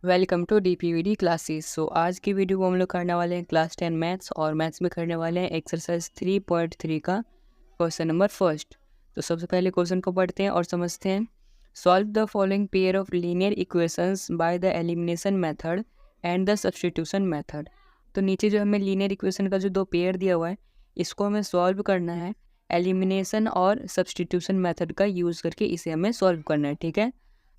Welcome to डीपीवीडी classes. आज की video को हम लोग करने वाले हैं क्लास 10 मैथ्स और मैथ्स में करने वाले हैं एक्सरसाइज 3.3 का क्वेश्चन नंबर फर्स्ट। तो सबसे पहले क्वेश्चन को पढ़ते हैं और समझते हैं। Solve the following pair of linear equations bye the elimination method and the substitution method. तो नीचे जो हमें लीनियर इक्वेशन का जो दो पेयर दिया हुआ है इसको हमें सॉल्व करना है एलिमिनेशन और सब्स्टिट्यूशन मेथड का यूज़ करके इसे हमें सॉल्व करना है। ठीक है,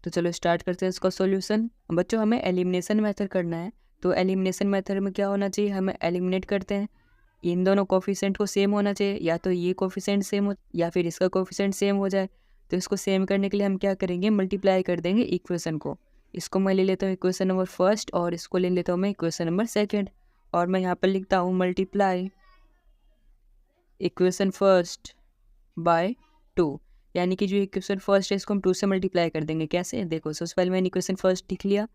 तो चलो स्टार्ट करते हैं इसका सॉल्यूशन। बच्चों हमें एलिमिनेशन मेथड करना है, तो एलिमिनेशन मेथड में क्या होना चाहिए, हमें एलिमिनेट करते हैं इन दोनों कोफिशिएंट को सेम होना चाहिए, या तो ये कोफिशिएंट सेम हो या फिर इसका कोफिशिएंट सेम हो जाए। तो इसको सेम करने के लिए हम क्या करेंगे, मल्टीप्लाई कर देंगे इक्वेशन को। इसको मैं ले लेता हूँ इक्वेशन नंबर फर्स्ट और इसको ले लेता हूँ मैं इक्वेशन नंबर सेकेंड, और मैं यहाँ पर लिखता हूँ मल्टीप्लाई इक्वेशन फर्स्ट बाय 2। यानी कि जो इक्वेशन फर्स्ट है इसको हम 2 से मल्टीप्लाई कर देंगे। कैसे, देखो सबसे पहले मैंने इक्वेशन फर्स्ट लिख लिया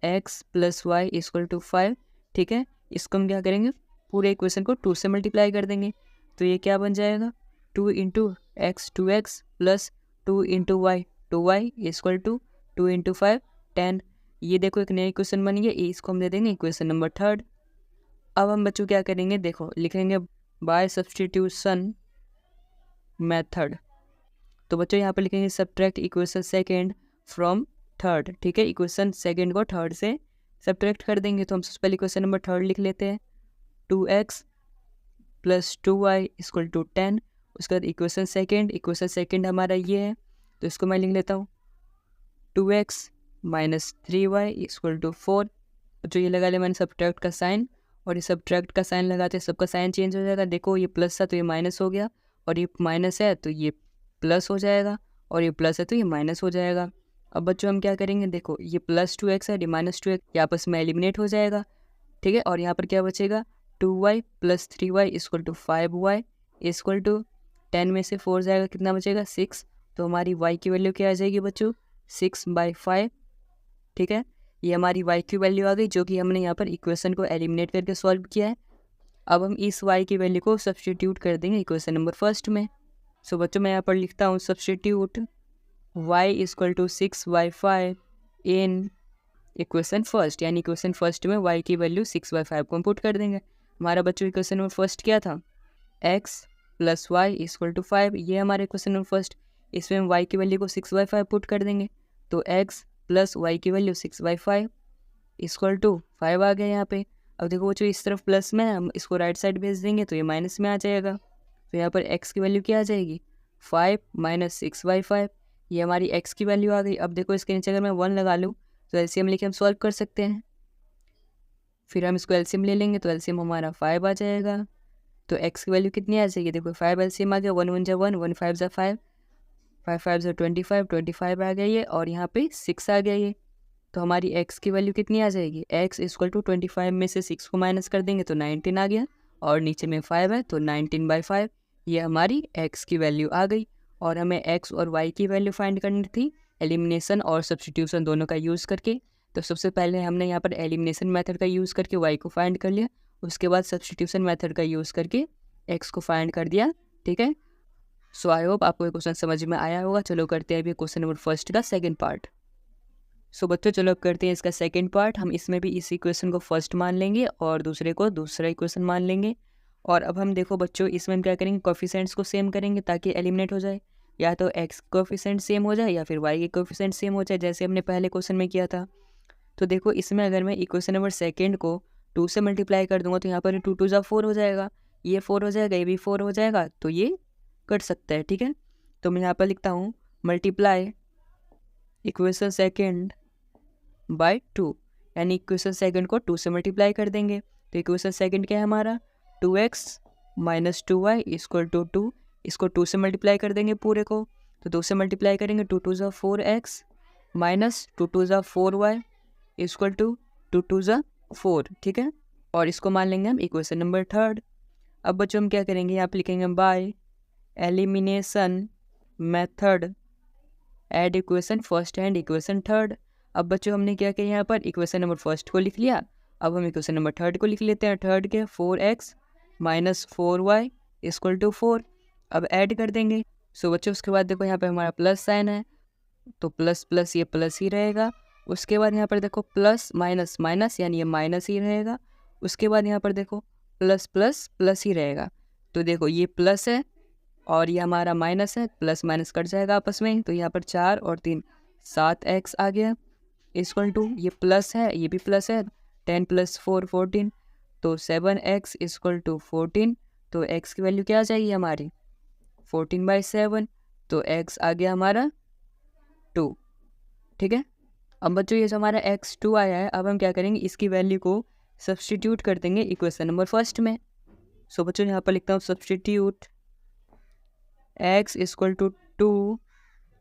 x + y = 5। ठीक है, इसको हम क्या करेंगे, पूरे इक्वेशन को 2 से मल्टीप्लाई कर देंगे। तो ये क्या बन जाएगा, 2 × x 2x + 2 × y 2y = 2 × 5 10। ये देखो एक नया इक्वेशन बन गया, इसको हम दे देंगे इक्वेशन नंबर थर्ड। अब हम बच्चों क्या करेंगे, देखो लिखेंगे बाय सब्स्टिट्यूशन मेथड। तो बच्चों यहाँ पर लिखेंगे subtract equation second from third. ठीक है, इक्वेशन सेकेंड को थर्ड से सब्ट्रैक्ट कर देंगे। तो हम सबसे पहले इक्वेशन नंबर थर्ड लिख लेते हैं, 2x + 2y = 10। उसके बाद इक्वेशन सेकेंड हमारा ये है, तो इसको मैं लिख लेता हूँ 2x - 3y = 4। जो ये लगा लिया मैंने सब्ट्रैक्ट का साइन, और ये सब्ट्रैक्ट का साइन लगाते सबका साइन चेंज हो जाएगा। देखो ये प्लस था तो ये माइनस हो गया, और ये माइनस है तो ये प्लस हो जाएगा, और ये प्लस है तो ये माइनस हो जाएगा। अब बच्चों हम क्या करेंगे, देखो ये +2x है, ये -2x, ये आपस में एलिमिनेट हो जाएगा। ठीक है, और यहाँ पर क्या बचेगा, 2y + 3y = 5y = 10 में से 4 जाएगा, कितना बचेगा 6। तो हमारी y की वैल्यू क्या आ जाएगी बच्चों, 6/5। ठीक है, ये हमारी y की वैल्यू आ गई, जो कि हमने यहाँ पर इक्वेशन को एलिमिनेट करके सॉल्व किया है। अब हम इस y की वैल्यू को सब्स्टिट्यूट कर देंगे इक्वेशन नंबर फर्स्ट में। सो बच्चों मैं यहाँ पर लिखता हूँ सब्स्टिट्यूट y = 6/5 इन इक्वेशन फर्स्ट, यानी इक्वेशन फर्स्ट में y की वैल्यू 6/5 को हम पुट कर देंगे। हमारा बच्चों इक्वेशन नंबर फर्स्ट क्या था, x + y = 5। ये हमारे इक्वेशन नंबर फर्स्ट, इसमें हम y की वैल्यू को 6/5 पुट कर देंगे। तो x + y की वैल्यू 6/5 = 5 आ गया यहाँ पे। अब देखो बच्चों इस तरफ प्लस में है, हम इसको राइट साइड भेज देंगे तो ये माइनस में आ जाएगा। तो यहाँ पर x की वैल्यू क्या आ जाएगी, 5 - 6/5। ये हमारी x की वैल्यू आ गई। अब देखो इसके नीचे अगर मैं 1 लगा लूँ तो एलसीएम लेके हम सॉल्व कर सकते हैं। फिर हम इसको एलसीएम ले लेंगे तो एलसीएम हमारा 5 आ जाएगा। तो x की वैल्यू कितनी आ जाएगी, देखो 5 एलसीएम आ गया, 1 1 = 1, 1 5 = 5, 5 5 = 25, 25 आ गया ये, और यहाँ पे 6 आ गया ये। तो हमारी x की वैल्यू कितनी आ जाएगी, x = 25 में से 6 को माइनस कर देंगे तो 19 आ गया, और नीचे में 5 है तो 19/5। ये हमारी x की वैल्यू आ गई। और हमें x और y की वैल्यू फाइंड करनी थी एलिमिनेशन और सब्स्टिट्यूशन दोनों का यूज़ करके। तो सबसे पहले हमने यहाँ पर एलिमिनेशन मेथड का यूज़ करके y को फाइंड कर लिया, उसके बाद सब्स्टिट्यूशन मेथड का यूज़ करके x को फाइंड कर दिया। ठीक है, सो आई होप आपको ये क्वेश्चन समझ में आया होगा। चलो करते हैं अभी क्वेश्चन नंबर फर्स्ट का सेकेंड पार्ट। सो बच्चों चलो अब करते हैं इसका सेकंड पार्ट। हम इसमें भी इस इक्वेशन को फर्स्ट मान लेंगे और दूसरे को दूसरा इक्वेशन मान लेंगे। और अब हम देखो बच्चों इसमें हम क्या करेंगे, कोफिशिएंट्स को सेम करेंगे ताकि एलिमिनेट हो जाए। या तो x कोफिशिएंट सेम हो जाए या फिर y के कोफिशिएंट सेम हो जाए, जैसे हमने पहले क्वेश्चन में किया था। तो देखो इसमें अगर मैं इक्वेशन नंबर सेकेंड को 2 से मल्टीप्लाई कर दूंगा तो यहाँ पर 2 2 4 हो जाएगा, ये 4 हो जाएगा, ये भी 4 हो जाएगा, तो ये कट सकता है। ठीक है, तो मैं यहाँ पर लिखता हूँ मल्टीप्लाई इक्वेशन सेकेंड बाय 2, यानी इक्वेशन सेकंड को 2 से मल्टीप्लाई कर देंगे। तो इक्वेशन सेकंड क्या है हमारा, 2x - 2y = 2। इसको 2 से मल्टीप्लाई कर देंगे पूरे को, तो 2 से मल्टीप्लाई करेंगे, 2 2 = 4x - 2 2 = 4y = 2 2 = 4। ठीक है, और इसको मान लेंगे हम इक्वेशन नंबर थर्ड। अब बच्चों हम क्या करेंगे, यहाँ पे लिखेंगे by elimination method add equation first and equation third. अब बच्चों हमने क्या किया, यहाँ पर इक्वेशन नंबर फर्स्ट को लिख लिया। अब हम इक्वेशन नंबर थर्ड को लिख लेते हैं। थर्ड के 4x - 4y = 4। अब ऐड कर देंगे। सो बच्चों उसके बाद देखो यहाँ पे हमारा प्लस साइन है, तो प्लस प्लस ये प्लस ही रहेगा, उसके बाद यहाँ पर देखो प्लस माइनस माइनस, यानी ये माइनस ही रहेगा। उसके बाद यहाँ पर देखो प्लस प्लस प्लस ही रहेगा। तो देखो ये प्लस है और ये हमारा माइनस है, प्लस माइनस कट जाएगा आपस में। तो यहाँ पर 4 और 3 7x आ गया इक्वल टू, ये प्लस है ये भी प्लस है, 10 + 4 14, तो 7x इक्वल टू 14। तो x की वैल्यू क्या आ जाएगी हमारी 14/7, तो x आ गया हमारा 2। ठीक है, अब बच्चों ये जो हमारा x2 आया है, अब हम क्या करेंगे, इसकी वैल्यू को सब्सटीट्यूट कर देंगे इक्वेशन नंबर फर्स्ट में। सो बच्चों यहाँ पर लिखता हूँ substitute x equal to 2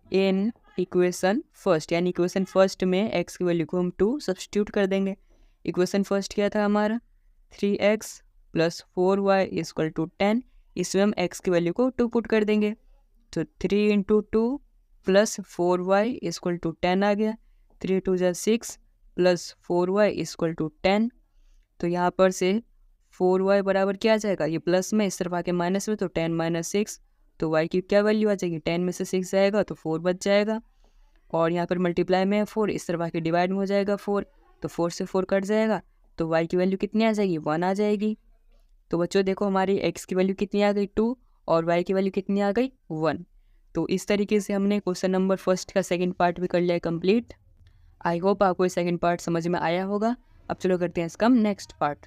in equation first, यानी इक्वेशन फर्स्ट में x की वैल्यू को हम 2 सब्सटीट्यूट कर देंगे। इक्वेशन फर्स्ट क्या था हमारा 3x + 4y इक्वल टू 10, इसमें हम x की वैल्यू को 2 पुट कर देंगे। तो 3 × 2 + 4y इक्वल टू 10 आ गया। 3 × 2 = 6 + 4y इक्वल टू 10। तो यहाँ पर से 4y बराबर क्या आ जाएगा, ये प्लस में इस तरफ आके माइनस में, तो 10 - 6, तो y की क्या वैल्यू आ जाएगी, 10 में से 6 जाएगा तो 4 बच जाएगा। और यहाँ पर मल्टीप्लाई में है 4, इस तरफ आके डिवाइड में हो जाएगा 4, तो 4 से 4 कट जाएगा, तो y की वैल्यू कितनी आ जाएगी 1 आ जाएगी। तो बच्चों देखो हमारी x की वैल्यू कितनी आ गई 2 और y की वैल्यू कितनी आ गई 1। तो इस तरीके से हमने क्वेश्चन नंबर फर्स्ट का सेकंड पार्ट भी कर लिया है कंप्लीट। आई होप आपको ये सेकंड पार्ट समझ में आया होगा। अब चलो करते हैं इसका नेक्स्ट पार्ट।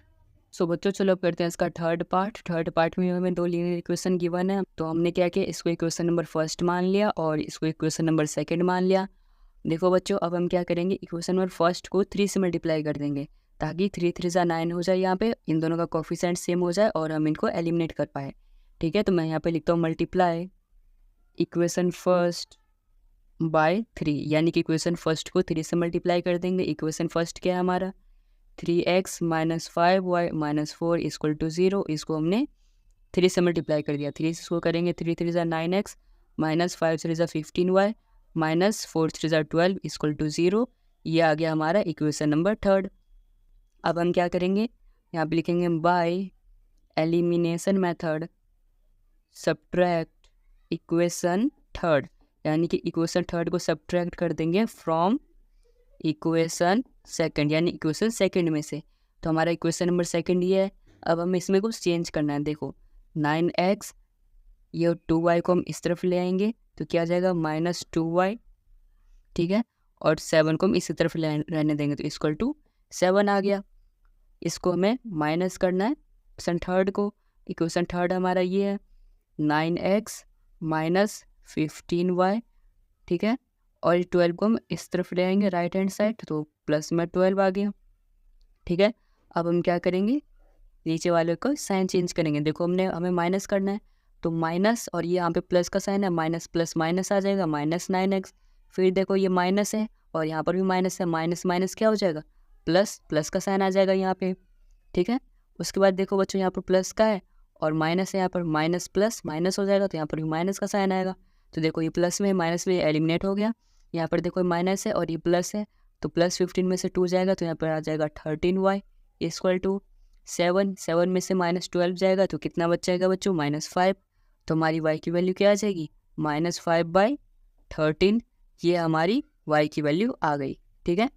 सो बच्चों चलो अब करते हैं इसका थर्ड पार्ट। थर्ड पार्ट में हमें 2 लीनियर इक्वेशन गिवन है, तो हमने क्या किया, इसको इक्वेशन नंबर फर्स्ट मान लिया और इसको इक्वेशन नंबर सेकंड मान लिया। देखो बच्चों अब हम क्या करेंगे, इक्वेशन नंबर फर्स्ट को 3 से मल्टीप्लाई कर देंगे ताकि 3 3 = 9 हो जाए, यहाँ पे इन दोनों का कोफिशिएंट सेम हो जाए और हम इनको एलिमिनेट कर पाए। ठीक है, तो मैं यहाँ पे लिखता हूँ मल्टीप्लाई इक्वेशन फर्स्ट बाय 3, यानी कि इक्वेशन फर्स्ट को 3 से मल्टीप्लाई कर देंगे। इक्वेशन फर्स्ट क्या है हमारा 3x - 5y - 4 इक्वल टू 0, इसको हमने 3 से मल्टीप्लाई कर दिया। 3 से इसको करेंगे 3 3 = 9x - 5 3 = 15y - 4 3 = 12 इक्वल टू 0। ये आ गया हमारा इक्वेशन नंबर थर्ड। अब हम क्या करेंगे, यहाँ पे लिखेंगे by elimination method subtract equation third, यानी कि इक्वेशन थर्ड को सब्ट्रैक्ट कर देंगे फ्रॉम इक्वेशन सेकंड, यानी इक्वेशन सेकंड में से। तो हमारा इक्वेशन नंबर सेकंड ये है। अब हमें इसमें कुछ चेंज करना है। देखो 9x, ये 2y को हम इस तरफ ले आएंगे तो क्या आ जाएगा -2y। ठीक है, और 7 को हम इसी तरफ रहने देंगे तो इक्वल टू 7 आ गया। इसको हमें माइनस करना है इक्वेशन थर्ड को। इक्वेशन थर्ड हमारा ये है 9x - 15y। ठीक है, और 12 को हम इस तरफ ले आएंगे राइट हैंड साइड, तो प्लस में 12 आ गया। ठीक है, अब हम क्या करेंगे, नीचे वाले को साइन चेंज करेंगे। देखो हमें माइनस करना है, तो माइनस और ये यहाँ पे प्लस का साइन है, माइनस प्लस माइनस आ जाएगा -9x। फिर देखो ये माइनस है और यहाँ पर भी माइनस है, माइनस माइनस क्या हो जाएगा प्लस, प्लस का साइन आ जाएगा यहाँ पे। ठीक है, उसके बाद देखो बच्चों यहाँ पर प्लस का है और माइनस है, यहाँ पर माइनस प्लस माइनस हो जाएगा, तो यहाँ पर भी माइनस का साइन आएगा। तो देखो ये प्लस में माइनस में एलिमिनेट हो गया। यहाँ पर देखो माइनस है और ये प्लस है, तो +15 में से 2 जाएगा तो यहाँ पर आ जाएगा 13y इक्वल टू 7। 7 में से -12 जाएगा तो कितना बच जाएगा बच्चों -5। तो हमारी y की वैल्यू क्या आ जाएगी -5/13। ये हमारी y की वैल्यू आ गई। ठीक है,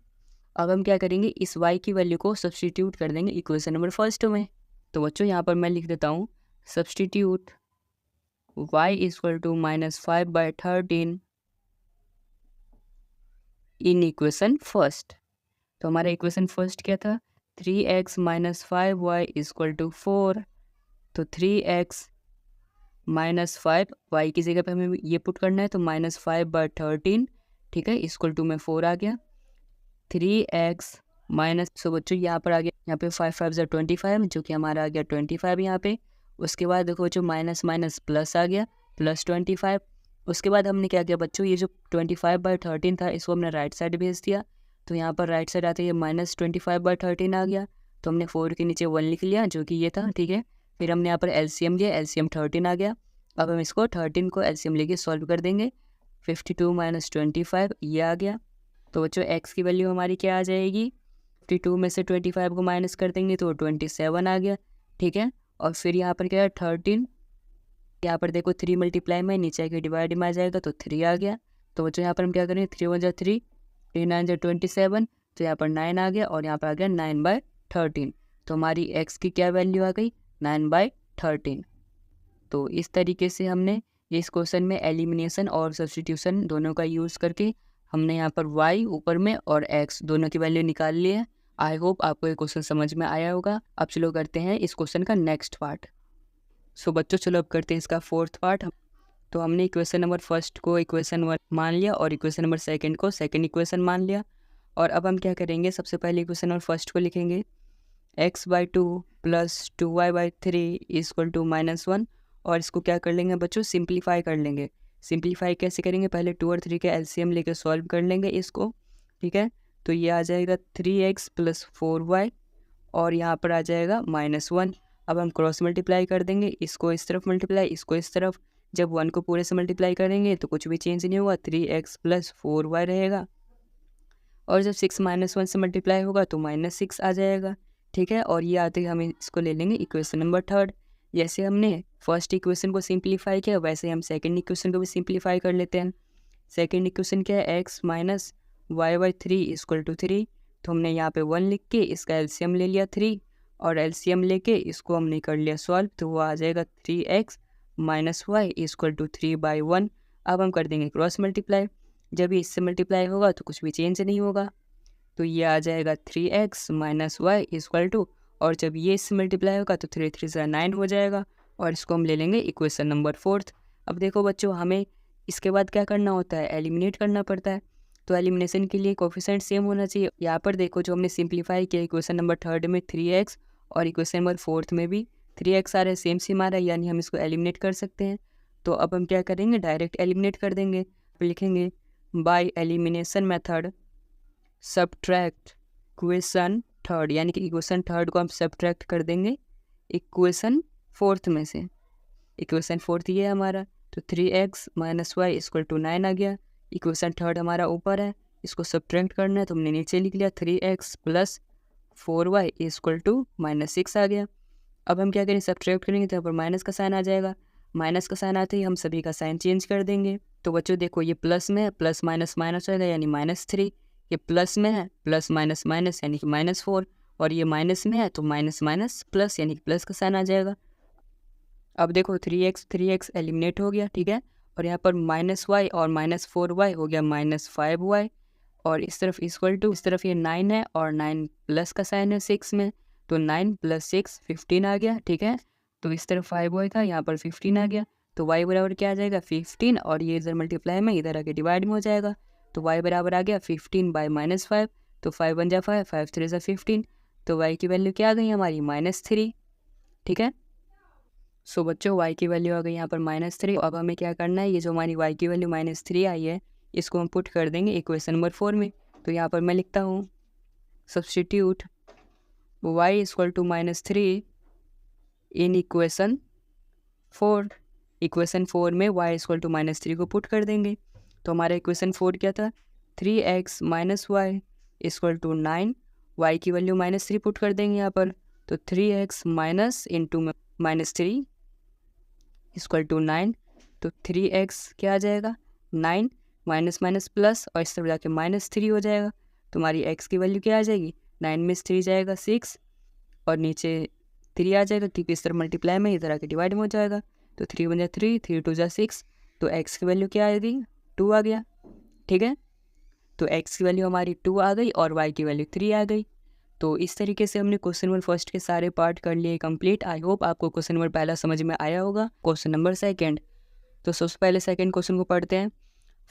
अब हम क्या करेंगे, इस y की वैल्यू को सब्सटीट्यूट कर देंगे इक्वेशन नंबर फर्स्ट में। तो बच्चों यहाँ पर मैं लिख देता हूँ substitute y equal to -5/13 in equation first. तो हमारा इक्वेशन फर्स्ट क्या था 3x - 5y इक्वल टू 4। तो 3x - 5 y की जगह पे हमें ये पुट करना है, तो -5/13। ठीक है, इक्वल टू में 4 आ गया। 3x माइनस, सो बच्चों यहाँ पर आ गया, यहाँ पे 5 5 = 25, जो कि हमारा आ गया 25 यहाँ पे। उसके बाद देखो बच्चों माइनस माइनस प्लस आ गया +25। उसके बाद हमने क्या किया बच्चों, ये जो 25/13 था इसको हमने राइट साइड भेज दिया, तो यहाँ पर राइट साइड आते ही -25/13 आ गया। तो हमने 4 के नीचे 1 लिख लिया जो कि ये था। ठीक है, फिर हमने यहाँ पर एलसीएम लिया, एलसीएम 13 आ गया। अब हम इसको 13 को एलसीएम लेके सॉल्व कर देंगे। 52 - 25 ये आ गया। तो बच्चों x की वैल्यू हमारी क्या आ जाएगी, 52 में से 25 को माइनस कर देंगे तो 27 आ गया। ठीक है, और फिर यहाँ पर क्या है 13, यहाँ पर देखो 3 मल्टीप्लाई में नीचे के डिवाइड में आ जाएगा तो 3 आ गया। तो बच्चों यहाँ पर हम क्या करेंगे 3 × 1 = 3, 9 जो 27, तो यहाँ पर 9 आ गया और यहाँ पर आ गया 9/13। तो हमारी x की क्या वैल्यू आ गई, 9/13। तो इस तरीके से हमने इस क्वेश्चन में एलिमिनेशन और सब्स्टिट्यूशन दोनों का यूज़ करके हमने यहाँ पर y ऊपर में और x दोनों की वैल्यू निकाल ली है। आई होप आपको ये क्वेश्चन समझ में आया होगा। अब चलो करते हैं इस क्वेश्चन का नेक्स्ट पार्ट। सो बच्चों चलो अब करते हैं इसका फोर्थ पार्ट। तो हमने इक्वेशन नंबर फर्स्ट को इक्वेशन 1 मान लिया और इक्वेशन नंबर सेकंड को सेकंड इक्वेशन मान लिया। और अब हम क्या करेंगे, सबसे पहले इक्वेशन नंबर फर्स्ट को लिखेंगे x/2 + 2y/3 = -1। और इसको क्या कर लेंगे बच्चों, सिंप्लीफाई कर लेंगे। सिंप्लीफाई कैसे करेंगे, पहले 2 और 3 के एलसीएम लेके सॉल्व कर लेंगे इसको, ठीक है। तो ये आ जाएगा 3x + 4y और यहाँ पर आ जाएगा -1। अब हम क्रॉस मल्टीप्लाई कर देंगे, इसको इस तरफ मल्टीप्लाई, इसको इस तरफ। जब 1 को पूरे से मल्टीप्लाई करेंगे तो कुछ भी चेंज नहीं होगा, 3x + 4y रहेगा। और जब 6 - 1 से मल्टीप्लाई होगा तो -6 आ जाएगा, ठीक है। और ये आते ही हम इसको ले लेंगे इक्वेशन नंबर थर्ड। जैसे हमने फर्स्ट इक्वेशन को सिंप्लीफाई किया वैसे हम सेकंड इक्वेशन को भी सिंप्लीफाई कर लेते हैं। सेकंड इक्वेशन क्या है, x - y/3 = 3। तो हमने यहाँ पे 1 लिख के इसका एलसीएम ले लिया 3 और एलसीएम लेके इसको हमने कर लिया सॉल्व। तो वो आ जाएगा 3x - y = 3/1। अब हम कर देंगे क्रॉस मल्टीप्लाई, जब ये इससे मल्टीप्लाई होगा तो कुछ भी चेंज नहीं होगा। तो ये आ जाएगा 3x - y = और जब ये इससे मल्टीप्लाई होगा तो 3 3 से 9 हो जाएगा। और इसको हम ले लेंगे इक्वेशन नंबर फोर्थ। अब देखो बच्चों, हमें इसके बाद क्या करना होता है, एलिमिनेट करना पड़ता है। तो एलिमिनेशन के लिए कोफिशिएंट सेम होना चाहिए। यहाँ पर देखो जो हमने सिंप्लीफाई किया इक्वेशन नंबर थर्ड में 3x और इक्वेशन नंबर फोर्थ में भी 3x आ रहा है, सेम आ रहा है, यानी हम इसको एलिमिनेट कर सकते हैं। तो अब हम क्या करेंगे, डायरेक्ट एलिमिनेट कर देंगे। लिखेंगे by elimination method subtract equation third, यानी कि इक्वेशन थर्ड को हम सब्ट्रैक्ट कर देंगे इक्वेशन फोर्थ में से। इक्वेशन फोर्थ ये है हमारा, तो 3x - y = 9 आ गया। इक्वेशन थर्ड हमारा ऊपर है, इसको सब्ट्रैक्ट करना है तो हमने नीचे लिख लिया 3x + 4y = -6 आ गया। अब हम क्या करें, सब्ट्रैक्ट करेंगे तो यहाँ पर माइनस का साइन आ जाएगा। माइनस का साइन आते ही हम सभी का साइन चेंज कर देंगे। तो बच्चों देखो ये प्लस में है, प्लस माइनस माइनस होगा यानी -3। ये प्लस में है, प्लस माइनस माइनस यानी कि -4। और ये माइनस में है तो माइनस माइनस प्लस यानी कि प्लस का साइन आ जाएगा। अब देखो 3x एलिमिनेट हो गया, ठीक है। और यहाँ पर -y और -4y हो गया -5y। और इस तरफ इक्वल टू, इस तरफ ये 9 है और 9 प्लस का साइन है 6 में, तो 9 + 6 15 आ गया, ठीक है। तो इस तरफ 5y था, यहाँ पर 15 आ गया। तो y बराबर क्या आ जाएगा 15, और ये इधर मल्टीप्लाई में इधर आके डिवाइड में हो जाएगा। तो y बराबर आ गया 15/-5। तो 5 1 जा 5, 5 3 जा 15। तो y की वैल्यू क्या आ गई हमारी, -3, ठीक है। सो बच्चों y की वैल्यू आ गई यहाँ पर -3। अब हमें क्या करना है, ये जो हमारी y की वैल्यू -3 आई है इसको हम पुट कर देंगे इक्वेशन नंबर 4 में। तो यहाँ पर मैं लिखता हूँ substitute y = -3 in equation 4। Equation 4 में y = -3 को पुट कर देंगे। तो हमारा इक्वेशन 4 क्या था, 3x - y = 9। y की वैल्यू -3 पुट कर देंगे यहाँ पर। तो 3x माइनस इंटू -3 = 9। तो 3x क्या आ जाएगा, 9 माइनस माइनस प्लस, और इस तरफ जाके -3 हो जाएगा। तुम्हारी x की वैल्यू क्या आ जाएगी, 9 में से 3 जाएगा 6 और नीचे 3 आ जाएगा, क्योंकि इस तरफ मल्टीप्लाई में इधर आके डिवाइड में हो जाएगा। तो 3 1 जा 3, 3 2 जा 6। तो x की वैल्यू क्या आ गई, 2 आ गया, ठीक है। तो x की वैल्यू हमारी 2 आ गई और y की वैल्यू 3 आ गई। तो इस तरीके से हमने क्वेश्चन नंबर फर्स्ट के सारे पार्ट कर लिए कंप्लीट। आई होप आपको क्वेश्चन नंबर पहला समझ में आया होगा। क्वेश्चन नंबर सेकंड, तो सबसे पहले सेकंड क्वेश्चन को पढ़ते हैं।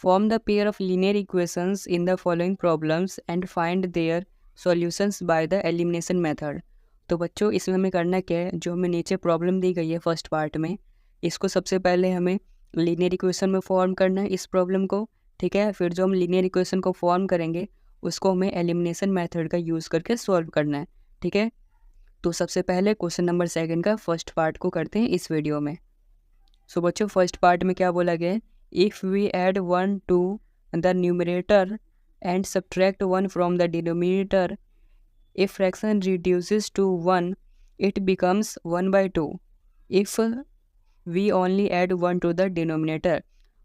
Form the pair of linear equations in the following problems and find their solutions by the elimination method. तो बच्चों इसमें हमें करना क्या है, जो हमें नीचे प्रॉब्लम दी गई है फर्स्ट पार्ट में, इसको सबसे पहले हमें लीनियर इक्वेशन में फॉर्म करना है इस प्रॉब्लम को, ठीक है। फिर जो हम लीनियर इक्वेशन को फॉर्म करेंगे उसको हमें एलिमिनेशन मेथड का यूज़ करके सॉल्व करना है, ठीक है। तो सबसे पहले क्वेश्चन नंबर सेकंड का फर्स्ट पार्ट को करते हैं इस वीडियो में। सो बच्चों फर्स्ट पार्ट में क्या बोला गया है, if we add 1 to the numerator and subtract 1 from the denominator, if fraction reduces to 1 it becomes 1/2। If we only add 1 to the denominator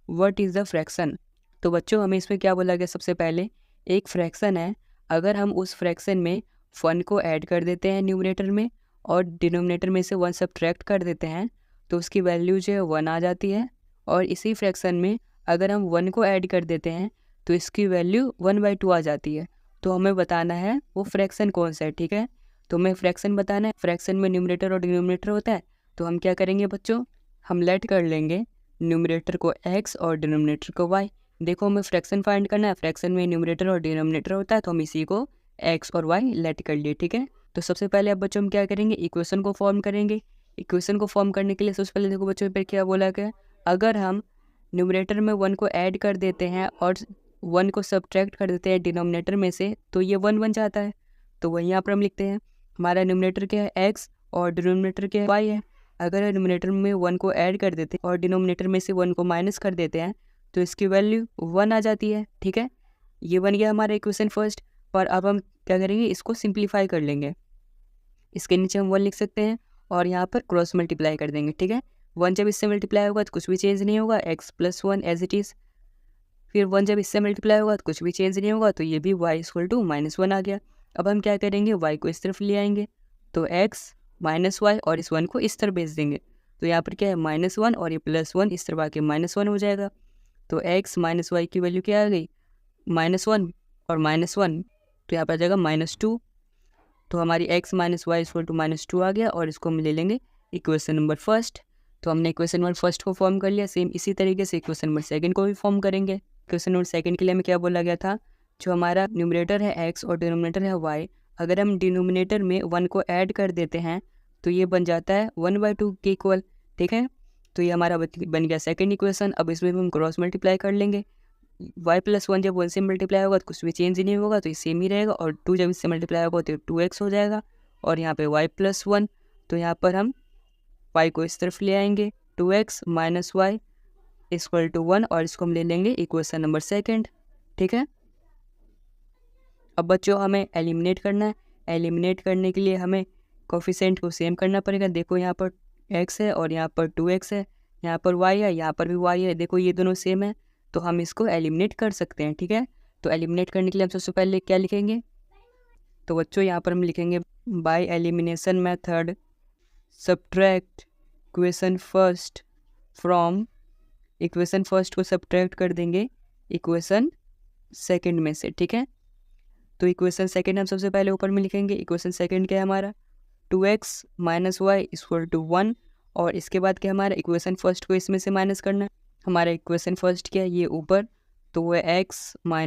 what is the fraction. तो बच्चों हमें इसमें क्या बोला गया, सबसे पहले एक फ्रैक्शन है, अगर हम उस फ्रैक्शन में 1 को ऐड कर देते हैं न्यूमरेटर में और डिनोमिनेटर में से 1 सब्ट्रैक्ट कर देते हैं तो उसकी वैल्यू जो है 1 आ जाती है। और इसी फ्रैक्शन में अगर हम 1 को ऐड कर देते हैं तो इसकी वैल्यू 1/2 आ जाती है। तो हमें बताना है वो फ्रैक्शन कौन सा है, ठीक है। तो हमें फ्रैक्शन बताना है, फ्रैक्शन में न्यूमरेटर और डिनोमिनेटर होता है। तो हम क्या करेंगे बच्चों, हम लेट कर लेंगे न्यूमरेटर को x और डिनोमिनेटर को y। देखो हमें फ्रैक्शन फाइंड करना है, फ्रैक्शन में न्यूमरेटर और डिनोमिनेटर होता है, तो हम इसी को x और y लेट कर लिए, ठीक है। तो सबसे पहले अब बच्चों हम क्या करेंगे, इक्वेशन को फॉर्म करेंगे। इक्वेशन को फॉर्म करने के लिए सबसे पहले देखो बच्चों पर क्या बोला गया, अगर हम न्यूमरेटर में 1 को ऐड कर देते हैं और 1 को सब्ट्रैक्ट कर देते हैं डिनोमिनेटर में से तो ये 1 बन जाता है। तो वही यहाँ पर हम लिखते हैं, हमारा न्यूमरेटर क्या है x और डिनोमिनेटर क्या है y है। अगर न्यूमरेटर में 1 को ऐड कर देते हैं और डिनोमिनेटर में से 1 को माइनस कर देते हैं तो इसकी वैल्यू 1 आ जाती है, ठीक है। ये बन गया हमारा इक्वेशन फर्स्ट। और अब हम क्या करेंगे, इसको सिंप्लीफाई कर लेंगे। इसके नीचे हम 1 लिख सकते हैं और यहाँ पर क्रॉस मल्टीप्लाई कर देंगे, ठीक है। 1 जब इससे मल्टीप्लाई होगा तो कुछ भी चेंज नहीं होगा, x + 1 एज इट इज़। फिर 1 जब इससे मल्टीप्लाई होगा तो कुछ भी चेंज नहीं होगा, तो ये भी y = -1 आ गया। अब हम क्या करेंगे, y को इस तरफ ले आएंगे तो x - y और इस 1 को इस तरफ भेज देंगे। तो यहाँ पर क्या है -1 और ये +1 इस तरफ आके -1 हो जाएगा। तो x - y की वैल्यू क्या आ गई, -1 और -1, तो यहाँ पर आ जाएगा -2। तो हमारी x - y = -2 आ गया और इसको हम ले लेंगे इक्वेशन नंबर फर्स्ट। तो हमने इक्वेशन नंबर फर्स्ट को फॉर्म कर लिया। सेम इसी तरीके से इक्वेशन नंबर सेकंड को भी फॉर्म करेंगे। इक्वेशन नंबर सेकंड के लिए हमें क्या बोला गया था, जो हमारा न्यूमरेटर है x और डिनोमिनेटर है y, अगर हम डिनोमिनेटर में 1 को ऐड कर देते हैं तो ये बन जाता है 1/2 के इक्वल, ठीक है। तो ये हमारा बन गया सेकंड इक्वेशन। अब इसमें हम क्रॉस मल्टीप्लाई कर लेंगे। y + 1 जब 1 से मल्टीप्लाई होगा तो कुछ भी चेंज नहीं होगा, तो ये सेम ही रहेगा। और 2 जब इससे मल्टीप्लाई होगा तो 2x हो जाएगा। और यहाँ पे y + 1, तो यहाँ पर हम y को इस तरफ ले आएंगे, 2x - y = 1 और इसको हम ले लेंगे इक्वेशन नंबर सेकंड, ठीक है। अब बच्चों हमें एलिमिनेट करना है। एलिमिनेट करने के लिए हमें कोफिशिएंट को सेम करना पड़ेगा। देखो यहाँ पर x है और यहाँ पर 2x है, यहाँ पर y है, यहाँ पर भी y है। देखो ये दोनों सेम है, तो हम इसको एलिमिनेट कर सकते हैं, ठीक है। तो एलिमिनेट करने के लिए हम सबसे पहले क्या लिखेंगे, तो बच्चों यहाँ पर हम लिखेंगे by elimination method subtract equation first from, equation first को सब्ट्रैक्ट कर देंगे इक्वेशन सेकंड में से, ठीक है। तो इक्वेशन सेकंड हम सबसे पहले ऊपर में लिखेंगे। इक्वेशन सेकंड क्या है हमारा, 2x - y = 1। और इसके बाद क्या हमारा इक्वेशन फर्स्ट को इसमें से माइनस करना है। हमारा इक्वेशन फर्स्ट क्या है, ये ऊपर, तो वो x - y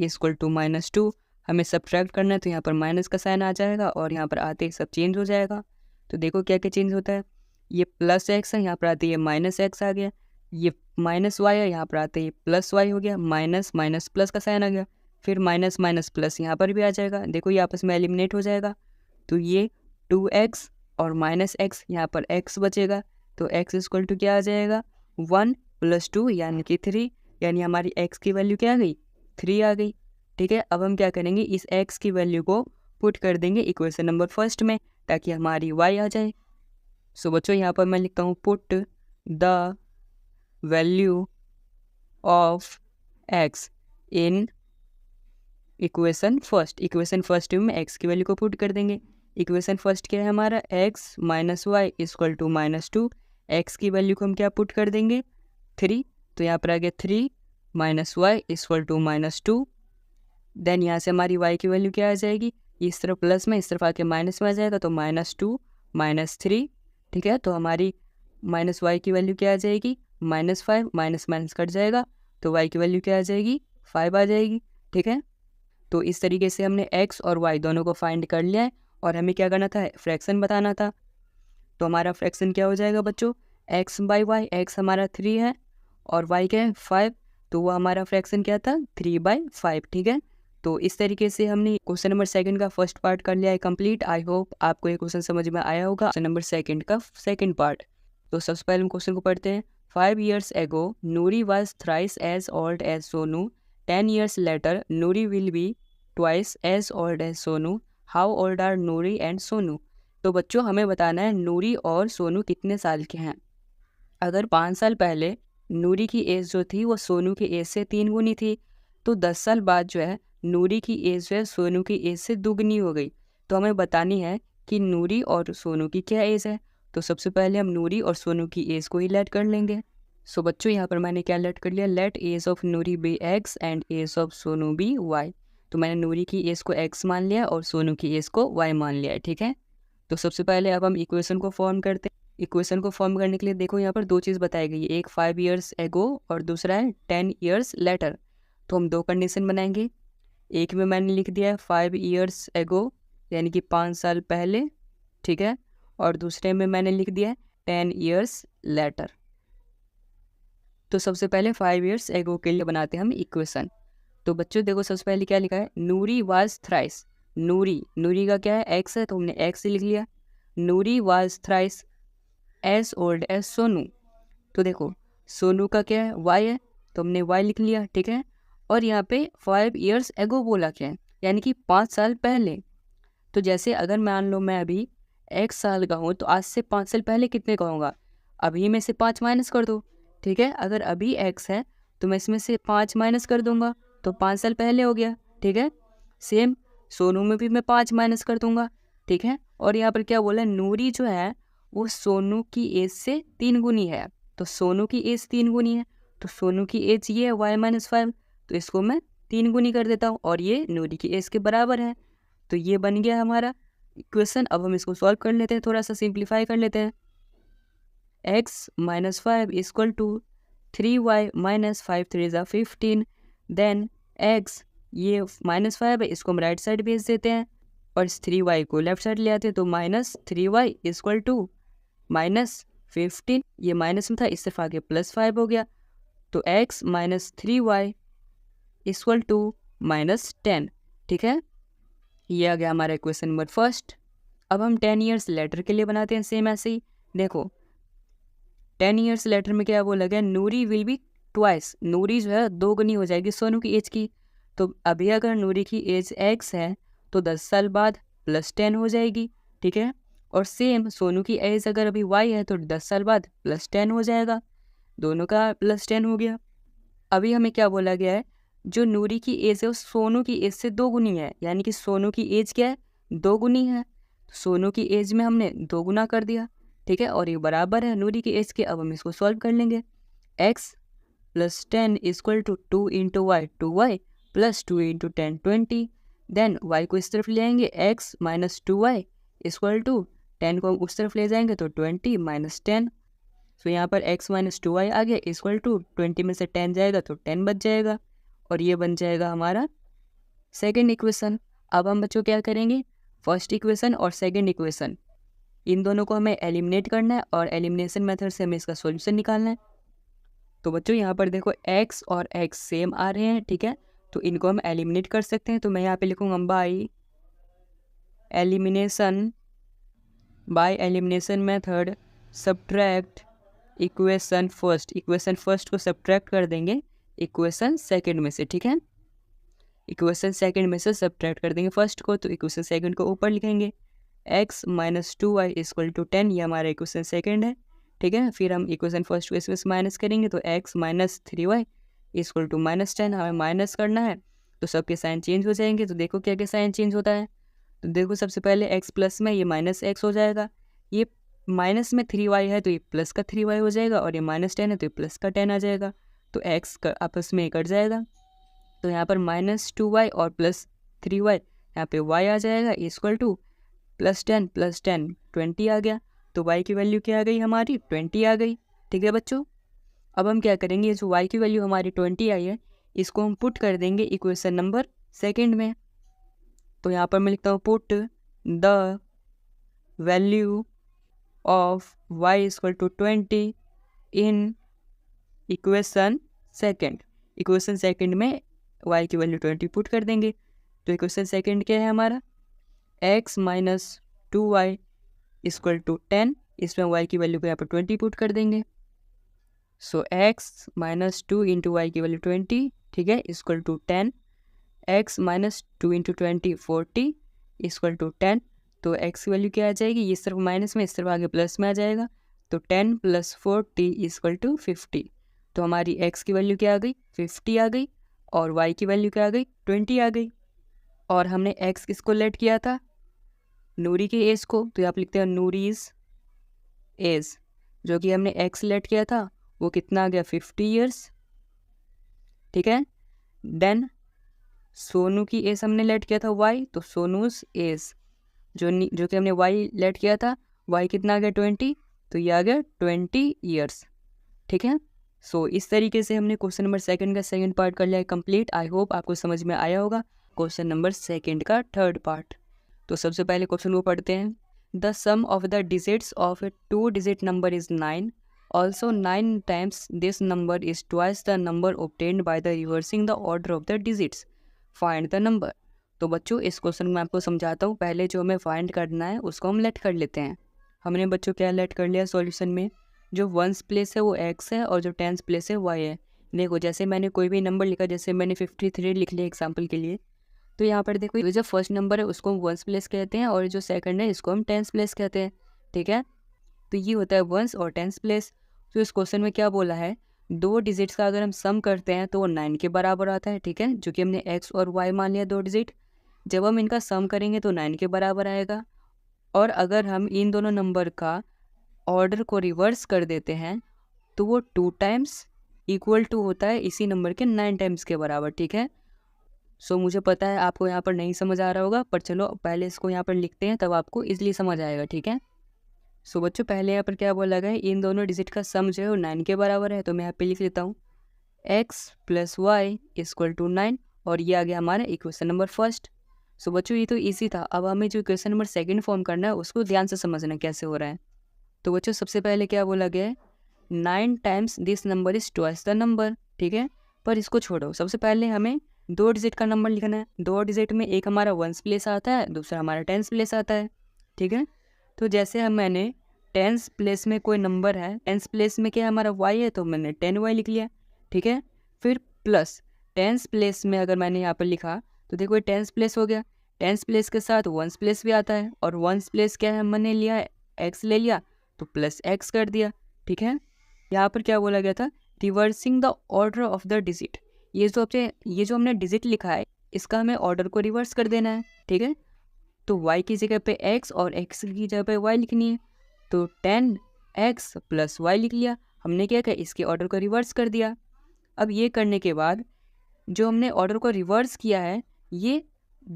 = -2। हमें सब्ट्रैक्ट करना है तो यहाँ पर माइनस का साइन आ जाएगा और यहाँ पर आते ही सब चेंज हो जाएगा। तो देखो क्या क्या चेंज होता है, ये +x है, यहाँ पर आते ही -x आ गया। ये -y है, यहाँ पर आते ही +y हो गया। माइनस माइनस प्लस का साइन आ गया, फिर माइनस माइनस प्लस यहाँ पर भी आ जाएगा। देखो ये आपस में एलिमिनेट हो जाएगा। तो ये 2x और -x, यहाँ पर x बचेगा। तो x = क्या आ जाएगा, 1 + 2 यानी कि 3, यानी हमारी x की वैल्यू क्या आ गई, 3 आ गई, ठीक है। अब हम क्या करेंगे, इस x की वैल्यू को पुट कर देंगे इक्वेशन नंबर फर्स्ट में ताकि हमारी y आ जाए। सो बच्चों यहाँ पर मैं लिखता हूँ put the value of x in equation first. Equation first में x की वैल्यू को पुट कर देंगे। इक्वेशन फर्स्ट क्या है हमारा, x - y = -2। x की वैल्यू को हम क्या पुट कर देंगे, 3। तो यहाँ पर आ गया 3 - y = -2। देन यहाँ से हमारी y की वैल्यू क्या आ जाएगी, इस तरफ प्लस में, इस तरफ आके माइनस में आ जाएगा, तो -2 - 3, ठीक है। तो हमारी -y की वैल्यू क्या आ जाएगी, -5, माइनस माइनस कट जाएगा, तो y की वैल्यू क्या आ जाएगी, 5 आ जाएगी, ठीक है। तो इस तरीके से हमने x और y दोनों को फाइंड कर लिया है और हमें क्या करना था, फ्रैक्शन बताना था। तो हमारा फ्रैक्शन क्या हो जाएगा बच्चों, x/y, x हमारा 3 है और y क्या है 5, तो वो हमारा फ्रैक्शन क्या था 3/5, ठीक है। तो इस तरीके से हमने क्वेश्चन नंबर सेकंड का फर्स्ट पार्ट कर लिया है कंप्लीट। आई होप आपको ये क्वेश्चन समझ में आया होगा। क्वेश्चन नंबर सेकंड का सेकंड पार्ट, तो सबसे पहले हम क्वेश्चन को पढ़ते हैं। 5 years ago, Nuri was thrice as old as Sonu. 10 years later, Nuri will be twice as old as Sonu. How old are Nuri and Sonu? तो बच्चों हमें बताना है नूरी और सोनू कितने साल के हैं। अगर 5 साल पहले नूरी की एज जो थी वो सोनू की एज से 3 गुनी थी, तो 10 साल बाद जो है नूरी की एज जो है सोनू की एज से दुगनी हो गई। तो हमें बतानी है कि नूरी और सोनू की क्या एज है। तो सबसे पहले हम नूरी और सोनू की एज को ही लेट कर लेंगे। सो बच्चों यहाँ पर मैंने क्या लेट कर लिया, let age of Noori be X and age of Sonu be Y. तो मैंने नूरी की एज को एक्स मान लिया और सोनू की एज को वाई मान लिया है, ठीक है। तो सबसे पहले अब हम इक्वेशन को फॉर्म करते हैं। इक्वेशन को फॉर्म करने के लिए देखो यहाँ पर दो चीज़ बताई गई है, एक 5 ईयर्स एगो और दूसरा है 10 ईयर्स लेटर। तो हम दो कंडीशन बनाएंगे। एक में मैंने लिख दिया है 5 ईयर्स एगो यानी कि 5 साल पहले, ठीक है, और दूसरे में मैंने लिख दिया है 10 ईयर्स लेटर। तो सबसे पहले 5 ईयर्स एगो के लिए बनाते हैं हम इक्वेशन। तो बच्चों देखो सबसे पहले क्या लिखा है, नूरी वाज थ्राइस। नूरी का क्या है, एक्स है, तो हमने एक्स लिख लिया। Noori was thrice as old as Sonu. तो देखो सोनू का क्या है, वाई है, तो हमने वाई लिख लिया, ठीक है। और यहाँ पे 5 ईयर्स एगो बोला क्या है, यानी कि 5 साल पहले। तो जैसे अगर मान लो मैं अभी x साल का हूँ तो आज से 5 साल पहले कितने का होगा, अभी में से 5 माइनस कर दो, ठीक है। अगर अभी x है तो मैं इसमें से 5 माइनस कर दूंगा तो 5 साल पहले हो गया, ठीक है। सेम सोनू में भी मैं 5 माइनस कर दूंगा, ठीक है। और यहाँ पर क्या बोला है, नूरी जो है वो सोनू की एज से 3 गुनी है। तो सोनू की एज 3 गुनी है, तो सोनू की एज ये है y-5, तो इसको मैं 3 गुनी कर देता हूँ और ये नूरी की एज के बराबर है। तो ये बन गया हमारा इक्वेशन। अब हम इसको सॉल्व कर लेते हैं, थोड़ा सा सिंप्लीफाई कर लेते हैं। x-5 equal to 3y minus 5 3 ज़ा 15। देन x ये -5 है, इसको हम राइट साइड भेज देते हैं और इस 3y को लेफ्ट साइड ले आते हैं। तो -3y इक्वल टू -15, ये माइनस में था, इस तरफ आगे +5 हो गया। तो x minus 3y equal to -10, ठीक है। ये आ गया हमारा इक्वेशन नंबर फर्स्ट। अब हम 10 ईयर्स लेटर के लिए बनाते हैं सेम ऐसे ही। देखो 10 ईयर्स लेटर में क्या बोला गया, नूरी विल बी ट्वाइस। नूरी जो है 2 गुनी हो जाएगी सोनू की एज की। तो अभी अगर नूरी की एज x है तो 10 साल बाद +10 हो जाएगी, ठीक है। और सेम सोनू की एज अगर अभी y है तो 10 साल बाद +10 हो जाएगा, दोनों का +10 हो गया। अभी हमें क्या बोला गया है, जो नूरी की एज है वो सोनू की एज से 2 गुनी है, यानी कि सोनू की एज क्या है, 2 गुनी है। सोनू की एज में हमने 2 गुना कर दिया, ठीक है, और ये बराबर है नूरी की एज के। अब हम इसको सॉल्व कर लेंगे। x + 10 equal to 2 × y 2y + 2 × 10 20। Then y को इस तरफ ले आएंगे, x - 2y इक्वल टू 10 को हम उस तरफ ले जाएंगे तो 20 - 10। तो यहाँ पर x - 2y आ गया इक्वल टू 20 में से 10 जाएगा तो 10 बच जाएगा और ये बन जाएगा हमारा सेकंड इक्वेशन। अब हम बच्चों क्या करेंगे, फर्स्ट इक्वेशन और सेकंड इक्वेशन इन दोनों को हमें एलिमिनेट करना है और एलिमिनेशन मेथड से हमें इसका सॉल्यूशन निकालना है। तो बच्चों यहाँ पर देखो x और x सेम आ रहे हैं, ठीक है, तो इनको हम एलिमिनेट कर सकते हैं। तो मैं यहाँ पे लिखूँगा by elimination method subtract equation first. Equation first को सब्ट्रैक्ट कर देंगे इक्वेशन सेकंड में से, ठीक है। इक्वेशन सेकंड में से सब्ट्रैक्ट कर देंगे फर्स्ट को, तो इक्वेशन सेकंड को ऊपर लिखेंगे। x - 2y इक्वल टू 10, ये हमारा इक्वेशन सेकंड है, ठीक है। फिर हम इक्वेशन फर्स्ट को इसमें से माइनस करेंगे, तो x - 3y इक्वल टू -10, हमें माइनस करना है तो सबके साइन चेंज हो जाएंगे। तो देखो क्या क्या साइन चेंज होता है। तो देखो सबसे पहले x प्लस में ये -x हो जाएगा, ये माइनस में 3y है तो ये प्लस का 3y हो जाएगा, और ये -10 है तो ये प्लस का 10 आ जाएगा। तो x का आपस में कट जाएगा, तो यहाँ पर -2y और +3y, यहाँ पे y आ जाएगा इक्वल टू +10 + 10 20 आ गया। तो y की वैल्यू क्या आ गई हमारी, 20 आ गई, ठीक है बच्चों। अब हम क्या करेंगे, जो y की वैल्यू हमारी 20 आई है इसको हम पुट कर देंगे इक्वेशन नंबर सेकंड में। तो यहाँ पर मैं लिखता हूँ put the value of y equal to 20 in equation second. Equation second में y की वैल्यू 20 पुट कर देंगे। तो इक्वेशन सेकंड क्या है हमारा, x - 2y इक्वल टू 10, इसमें y की वैल्यू को यहाँ पर 20 पुट कर देंगे। सो x - 2 × y की वैल्यू 20, ठीक है, equal to 10। x - 2 × 20 40 equal to 10। तो x की वैल्यू क्या आ जाएगी, इस तरफ माइनस में, इस तरफ आगे प्लस में आ जाएगा। तो 10 + 40 इक्वल टू 50। तो हमारी x की वैल्यू क्या आ गई, 50 आ गई। और y की वैल्यू क्या आ गई, 20 आ गई। और हमने x किसको लेट किया था, नूरी के एज को, तो यहाँ पे लिखते हैं नूरीज एज, जो कि हमने x लेट किया था वो कितना आ गया, 50 ईयर्स। ठीक है, देन सोनू की एज हमने लेट किया था y, तो सोनूज एज जो कि हमने y लेट किया था, y कितना आ गया, 20, तो ये आ गया 20 ईयर्स। ठीक है, सो इस तरीके से हमने क्वेश्चन नंबर सेकंड का सेकंड पार्ट कर लिया है कंप्लीट। आई होप आपको समझ में आया होगा। क्वेश्चन नंबर सेकंड का थर्ड पार्ट, तो सबसे पहले क्वेश्चन को पढ़ते हैं। The sum of the digits of a 2 digit number is 9, also 9 times this number is twice the number obtained by the reversing the order of the digits, find the number. तो बच्चों इस question में आपको समझाता हूँ। पहले जो हमें फाइंड करना है उसको हम लेट कर लेते हैं। हमने बच्चों क्या लेट कर लिया सॉल्यूशन में, जो वंस प्लेस है वो x है और जो टेंस प्लेस है y है। देखो जैसे मैंने कोई भी नंबर लिखा, जैसे मैंने 53 लिख लिया एग्जाम्पल के लिए, तो यहाँ पर देखो ये जो फर्स्ट नंबर है उसको हम वंस प्लेस कहते हैं और जो सेकंड है इसको हम टेंस प्लेस कहते हैं। ठीक है, तो ये होता है वंस और टेंस प्लेस। तो इस क्वेश्चन में क्या बोला है, 2 डिजिट्स का अगर हम सम करते हैं तो वो 9 के बराबर आता है। ठीक है, जो कि हमने x और y मान लिया 2 डिजिट। जब हम इनका सम करेंगे तो 9 के बराबर आएगा। और अगर हम इन दोनों नंबर का ऑर्डर को रिवर्स कर देते हैं तो वो 2 टाइम्स इक्वल टू होता है इसी नंबर के 9 टाइम्स के बराबर। ठीक है, सो मुझे पता है आपको यहाँ पर नहीं समझ आ रहा होगा, पर चलो पहले इसको यहाँ पर लिखते हैं तब आपको इजीली समझ आएगा। ठीक है, सो बच्चों पहले यहाँ पर क्या बोला गया है, इन दोनों डिजिट का सम जो है वो 9 के बराबर है। तो मैं यहाँ पे लिख लेता हूँ x plus Y equal to 9, और ये आ गया हमारा इक्वेशन नंबर फर्स्ट। सो बच्चों ये तो ईजी था। अब हमें जो इक्वेशन नंबर सेकंड फॉर्म करना है उसको ध्यान से समझना कैसे हो रहा है। तो बच्चों सबसे पहले क्या बोला गया है, 9 times this number is twice the number. ठीक है, पर इसको छोड़ो, सबसे पहले हमें 2 डिजिट का नंबर लिखना है। 2 डिजिट में एक हमारा वंस प्लेस आता है, दूसरा हमारा टेंस प्लेस आता है। ठीक है, तो जैसे हम मैंने टेंस प्लेस में कोई नंबर है, टेंस प्लेस में क्या हमारा y है, तो मैंने 10y लिख लिया। ठीक है, फिर प्लस टेंस प्लेस में अगर मैंने यहाँ पर लिखा तो देखो ये टेंस प्लेस हो गया। टेंस प्लेस के साथ वंस प्लेस भी आता है, और वंस प्लेस क्या है, हमने लिया x ले लिया तो प्लस x कर दिया। ठीक है, यहाँ पर क्या बोला गया था, reversing the order of the digit. ये जो हमने डिजिट लिखा है इसका हमें ऑर्डर को रिवर्स कर देना है। ठीक है, तो y की जगह पे x और x की जगह पे y लिखनी है, तो 10x प्लस y लिख लिया। हमने क्या किया, इसके ऑर्डर को रिवर्स कर दिया। अब ये करने के बाद जो हमने ऑर्डर को रिवर्स किया है ये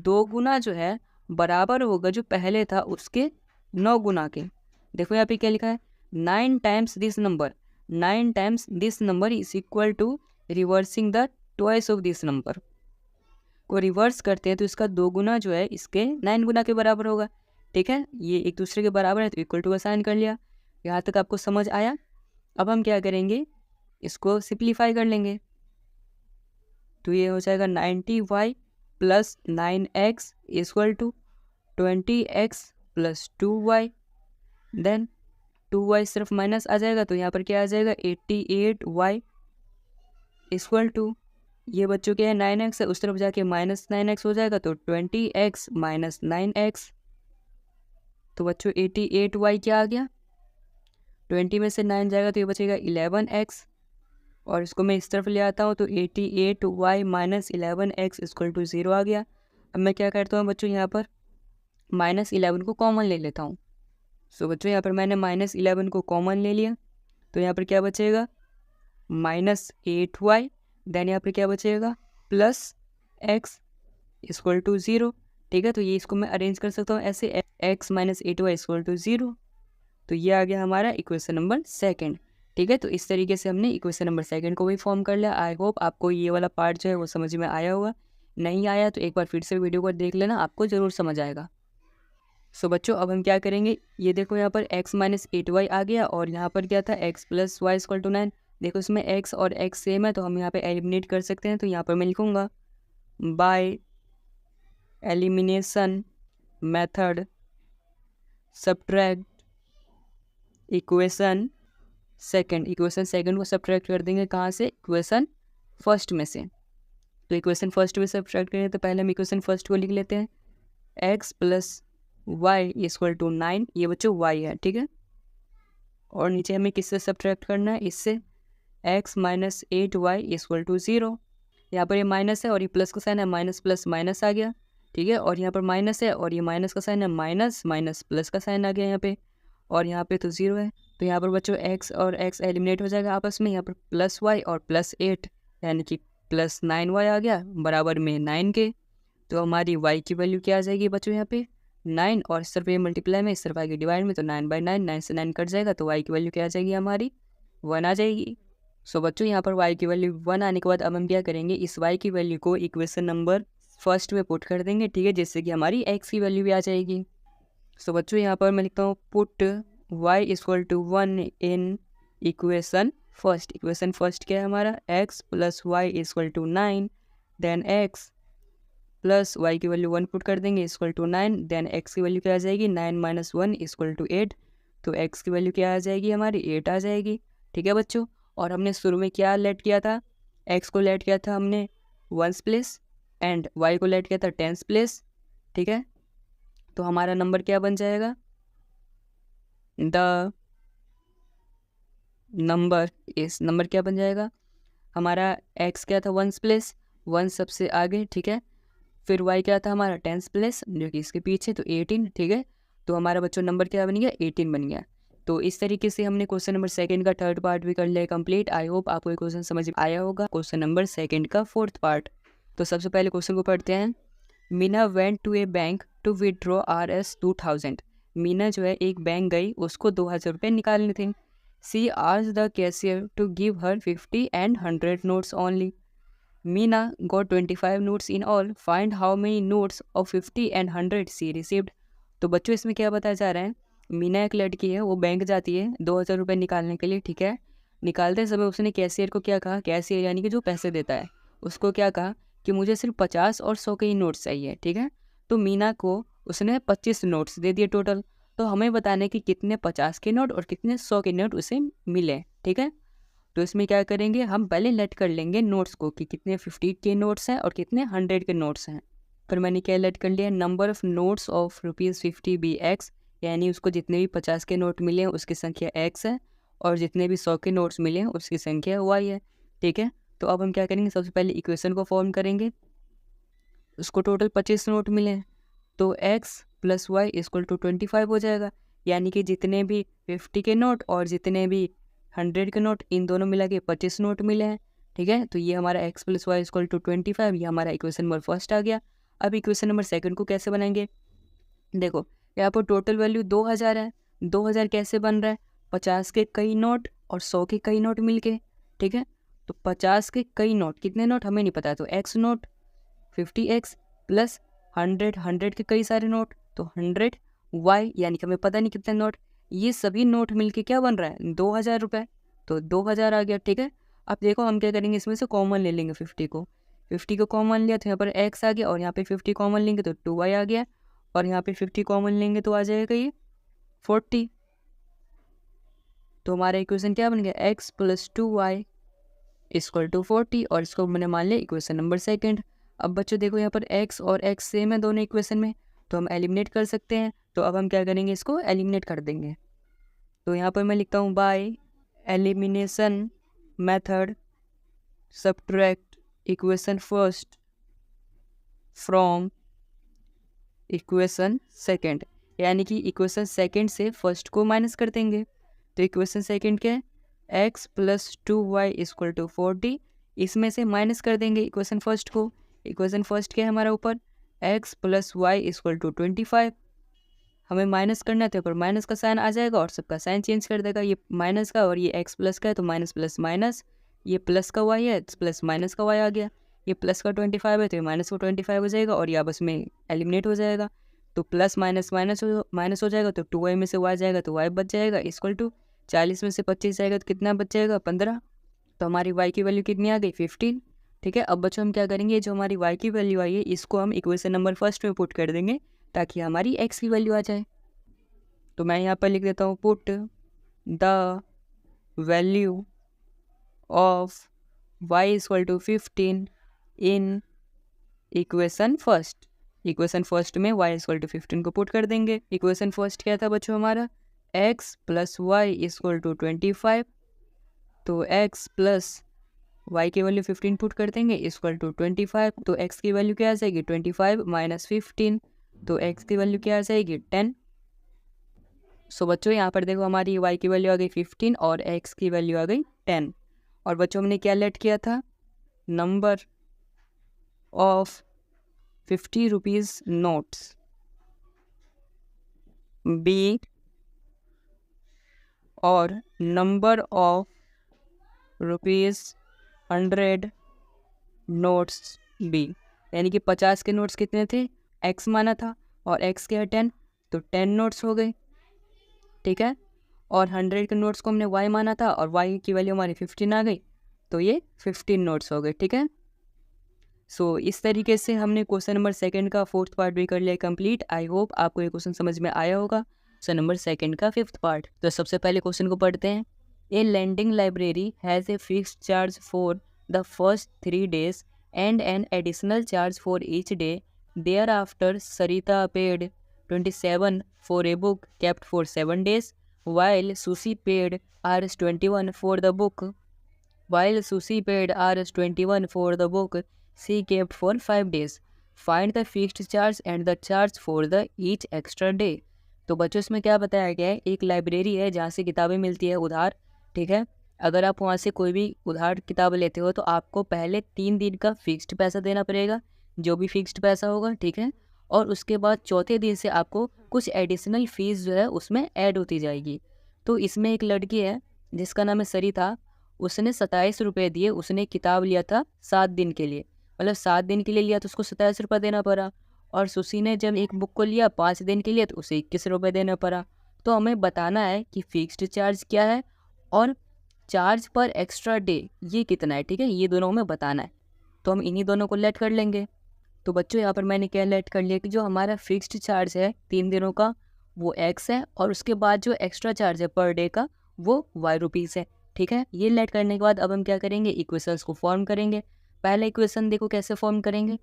2 गुना जो है बराबर होगा जो पहले था उसके 9 गुना के। देखो यहाँ पे क्या लिखा है, 9 times this number, 9 times this number is equal to reversing the twice of this number. को रिवर्स करते हैं तो इसका 2 गुना जो है इसके 9 गुना के बराबर होगा। ठीक है, ये एक दूसरे के बराबर है तो इक्वल टू का साइन कर लिया। यहाँ तक आपको समझ आया। अब हम क्या करेंगे, इसको सिंप्लीफाई कर लेंगे, तो ये हो जाएगा 90y plus 9x equal to 20x plus 2y। Then 2y सिर्फ माइनस आ जाएगा तो यहाँ पर क्या आ जाएगा, 88y इक्वल टू, ये बच्चों के 9x है, उस तरफ जाके माइनस 9x हो जाएगा तो 20x माइनस 9x। तो बच्चों 88y क्या आ गया, 20 में से 9 जाएगा तो ये बचेगा 11x, और इसको मैं इस तरफ ले आता हूँ तो 88y minus 11x equal to 0 आ गया। अब मैं क्या करता हूँ बच्चों, यहाँ पर माइनस 11 को कॉमन ले लेता हूँ। सो बच्चों यहाँ पर मैंने माइनस 11 को कॉमन ले लिया तो यहाँ पर क्या बचेगा, माइनस 8y। देन यहाँ पर क्या बचेगा, प्लस x इक्वल टू 0। ठीक है, तो ये इसको मैं अरेंज कर सकता हूँ ऐसे, x minus 8y equal to 0। तो ये आ गया हमारा इक्वेशन नंबर सेकंड। ठीक है, तो इस तरीके से हमने इक्वेशन नंबर सेकंड को भी फॉर्म कर लिया। आई होप आपको ये वाला पार्ट जो है वो समझ में आया होगा। नहीं आया तो एक बार फिर से वीडियो को देख लेना, आपको ज़रूर समझ आएगा। सो बच्चों अब हम क्या करेंगे, ये देखो यहाँ पर x माइनस 8y आ गया और यहाँ पर क्या था, x plus Y equal to 9। देखो इसमें x और x सेम है तो हम यहाँ पे एलिमिनेट कर सकते हैं। तो यहाँ पर मैं लिखूँगा by elimination method subtract equation second. Equation second को सब्ट्रैक्ट कर देंगे कहाँ से, इक्वेशन फर्स्ट में से। तो इक्वेशन फर्स्ट में सब्ट्रैक्ट करें तो पहले हम इक्वेशन फर्स्ट को लिख लेते हैं, x plus Y equal to 9, ये बच्चों y है। ठीक है, और नीचे हमें किससे सब्ट्रैक्ट करना है, इससे x minus 8y equal to 0। यहाँ पर ये माइनस है और ये प्लस का साइन है, माइनस प्लस माइनस आ गया, ठीक है। और यहाँ पर माइनस है और ये माइनस का साइन है, माइनस माइनस प्लस का साइन आ गया यहाँ पे, और यहाँ पे तो 0 है। तो यहाँ पर बच्चों x और x एलिमिनेट हो जाएगा आपस में। यहाँ पर प्लस y और प्लस 8 यानी कि प्लस 9y आ गया बराबर में 9 के। तो हमारी y की वैल्यू क्या आ जाएगी बच्चों यहाँ पे 9, और इस तरफ ये मल्टीप्लाई में, इस तरफ आएगी डिवाइड में, तो 9/9, 9 से 9 कट जाएगा, तो y की वैल्यू क्या आ जाएगी हमारी 1 आ जाएगी। सो बच्चों यहाँ पर y की वैल्यू 1 आने के बाद अब हम क्या करेंगे, इस y की वैल्यू को इक्वेशन नंबर फर्स्ट में पुट कर देंगे, ठीक है, जिससे कि हमारी x की वैल्यू भी आ जाएगी। सो बच्चों यहाँ पर मैं लिखता हूँ put y equal to 1 in equation first. Equation first क्या है हमारा, x plus Y equal to 9, then x plus Y की वैल्यू 1 पुट कर देंगे इक्वल टू 9, देन x की वैल्यू क्या आ जाएगी 9 माइनस 1 इक्वल टू 8। तो x की वैल्यू क्या आ जाएगी हमारी 8 आ जाएगी, ठीक है बच्चों। और हमने शुरू में क्या लेट किया था, x को लेट किया था हमने 1s प्लेस एंड y को लेट किया था 10s प्लेस, ठीक है। तो हमारा नंबर क्या बन जाएगा, द नंबर इस नंबर क्या बन जाएगा हमारा, x क्या था 1s प्लेस, 1 सबसे आगे, ठीक है। फिर y क्या था हमारा 10s प्लेस जो कि इसके पीछे, तो 18, ठीक है। तो हमारा बच्चों नंबर क्या बन गया 18 बन गया। तो इस तरीके से हमने क्वेश्चन नंबर सेकंड का थर्ड पार्ट भी कर लिया कंप्लीट। आई होप आपको ये क्वेश्चन समझ आया होगा। क्वेश्चन नंबर सेकंड का फोर्थ पार्ट, तो सबसे पहले क्वेश्चन को पढ़ते हैं। Meena went to a bank to withdraw Rs 2000। Meena जो है एक बैंक गई, उसको 2000 रुपये निकालने थे। She asked the cashier to give her 50 and 100 notes only. Meena got 25 notes in all. Find how many notes of 50 and 100 she received. तो बच्चों इसमें क्या बताया जा रहा है, मीना एक लड़की है, वो बैंक जाती है 2000 रुपये निकालने के लिए, ठीक है। निकालते समय उसने कैशियर को क्या कहा, कैशियर यानी कि जो पैसे देता है उसको क्या कहा कि मुझे सिर्फ 50 और 100 के ही नोट्स चाहिए, ठीक है। तो मीना को उसने 25 नोट्स दे दिए टोटल। तो हमें बताने कि कितने 50 के नोट और कितने 100 के नोट उसे मिले, ठीक है। तो इसमें क्या करेंगे, हम पहले लेट कर लेंगे नोट्स को कि कितने 50 के नोट्स हैं और कितने 100 के नोट्स हैं। फिर मैंने क्या लेट कर लिया, number of notes of ₹50 be X, यानी उसको जितने भी 50 के नोट मिले हैं उसकी संख्या x है, और जितने भी 100 के नोट्स मिले हैं उसकी संख्या y है, ठीक है। तो अब हम क्या करेंगे, सबसे पहले इक्वेशन को फॉर्म करेंगे। उसको टोटल 25 नोट मिले हैं, तो x plus Y equal to 25 हो जाएगा, यानी कि जितने भी 50 के नोट और जितने भी 100 के नोट, इन दोनों मिला के 25 नोट मिले हैं, ठीक है। तो ये हमारा x plus Y equal to 25, ये हमारा इक्वेशन नंबर फर्स्ट आ गया। अब इक्वेशन नंबर सेकंड को कैसे बनाएंगे, देखो यहाँ पर टोटल वैल्यू 2000 है। 2000 कैसे बन रहा है, 50 के कई नोट और 100 के कई नोट मिलके, ठीक है। तो 50 के कई नोट, कितने नोट हमें नहीं पता, तो x नोट 50x प्लस 100 के कई सारे नोट, तो 100y यानी कि हमें पता नहीं कितने नोट, ये सभी नोट मिलके क्या बन रहा है 2000 रुपये। तो 2000 आ गया, ठीक है। अब देखो हम क्या करेंगे, इसमें से कॉमन ले लेंगे 50 को कॉमन लिया तो यहाँ पर x आ गया, और यहाँ पे 50 कॉमन लेंगे तो 2y आ गया, और यहाँ पे 50 कॉमन लेंगे तो आ जाएगा ये 40। तो हमारा इक्वेशन क्या बन गया, x plus 2y equal to 40, और इसको मैंने मान लिया इक्वेशन नंबर सेकंड। अब बच्चों देखो यहाँ पर x और x सेम है दोनों इक्वेशन में, तो हम एलिमिनेट कर सकते हैं। तो अब हम क्या करेंगे, इसको एलिमिनेट कर देंगे। तो यहाँ पर मैं लिखता हूँ by elimination method subtract equation first from equation second, यानी कि इक्वेशन सेकंड से फर्स्ट को माइनस कर देंगे। तो इक्वेशन सेकंड क्या है, x plus 2y equal to 40, इसमें से माइनस कर देंगे इक्वेशन फर्स्ट को। इक्वेशन फर्स्ट क्या है हमारा ऊपर, x plus Y equal to 25, हमें माइनस करना था, पर माइनस का साइन आ जाएगा और सबका साइन चेंज कर देगा, ये माइनस का और ये x प्लस का है, तो माइनस प्लस माइनस, ये प्लस का y है प्लस माइनस का y आ गया, ये प्लस का 25 है तो ये माइनस का 25 हो जाएगा, और ये आपस में एलिमिनेट हो जाएगा। तो प्लस माइनस माइनस हो जाएगा, तो 2y में से y जाएगा तो y बच जाएगा इक्वल टू 40 में से 25 जाएगा तो कितना बच जाएगा 15। तो हमारी y की वैल्यू कितनी आ गई 15, ठीक है। अब बच्चों हम क्या करेंगे, जो हमारी y की वैल्यू आई है इसको हम इक्वेशन नंबर फर्स्ट में पुट कर देंगे ताकि हमारी x की वैल्यू आ जाए। तो मैं यहाँ पर लिख देता हूँ put the value of y equal to 15 in equation first. Equation first में y इक्वल टू 15 को पुट कर देंगे। इक्वेशन फर्स्ट क्या था बच्चों हमारा, x plus Y equal to 25, तो x प्लस y की वैल्यू 15 पुट कर देंगे इक्वल टू 25, तो x की वैल्यू क्या आ जाएगी 25 माइनस 15, तो x की वैल्यू क्या आ जाएगी 10। सो बच्चों यहाँ पर देखो हमारी y की वैल्यू आ गई 15 और x की वैल्यू आ गई 10। और बच्चों हमने क्या लेट किया था, number of 50 rupees notes be और नंबर ऑफ ₹100 नोट्स बी, यानी कि 50 के नोट्स कितने थे, x माना था और x के 10, तो 10 नोट्स हो गए, ठीक है। और 100 के नोट्स को हमने y माना था और y की वैल्यू हमारी 15 आ गई, तो ये 15 नोट्स हो गए, ठीक है। सो इस तरीके से हमने क्वेश्चन नंबर सेकंड का फोर्थ पार्ट भी कर लिया कंप्लीट। आई होप आपको ये क्वेश्चन समझ में आया होगा। क्वेश्चन नंबर सेकंड का फिफ्थ पार्ट, तो सबसे पहले क्वेश्चन को पढ़ते हैं। A lending library has a fixed charge for the first 3 days and an additional charge for each day. Thereafter, Sarita paid 27 for a book kept for 7 days, while Susie paid Rs 21 for the book. While Susie paid Rs 21 for the book she kept for 5 days. Find the fixed charge and the charge for the each extra day. तो बच्चों इसमें क्या बताया गया है, एक library है जहाँ से किताबें मिलती है उधार, ठीक है। अगर आप वहाँ से कोई भी उधार किताब लेते हो तो आपको पहले 3 दिन का फिक्स्ड पैसा देना पड़ेगा, जो भी फिक्स्ड पैसा होगा, ठीक है। और उसके बाद चौथे दिन से आपको कुछ एडिशनल फीस जो है उसमें ऐड होती जाएगी। तो इसमें एक लड़की है जिसका नाम है सरिता, उसने 27 रुपये दिए, उसने किताब लिया था 7 दिन के लिए, मतलब 7 दिन के लिए लिया तो उसको 27 रुपये देना पड़ा। और सुशी ने जब एक बुक को लिया 5 दिन के लिए तो उसे 21 रुपये देना पड़ा। तो हमें बताना है कि फिक्स्ड चार्ज क्या है और चार्ज पर एक्स्ट्रा डे ये कितना है, ठीक है, ये दोनों हमें बताना है। तो हम इन्हीं दोनों को लेट कर लेंगे। तो बच्चों यहाँ पर मैंने क्या लेट कर लिया कि जो हमारा फिक्स्ड चार्ज है 3 दिनों का वो x है, और उसके बाद जो एक्स्ट्रा चार्ज है पर डे का वो y रुपीज़ है, ठीक है। ये लेट करने के बाद अब हम क्या करेंगे, इक्वेशंस को फॉर्म करेंगे। पहला इक्वेशन देखो कैसे फॉर्म करेंगे।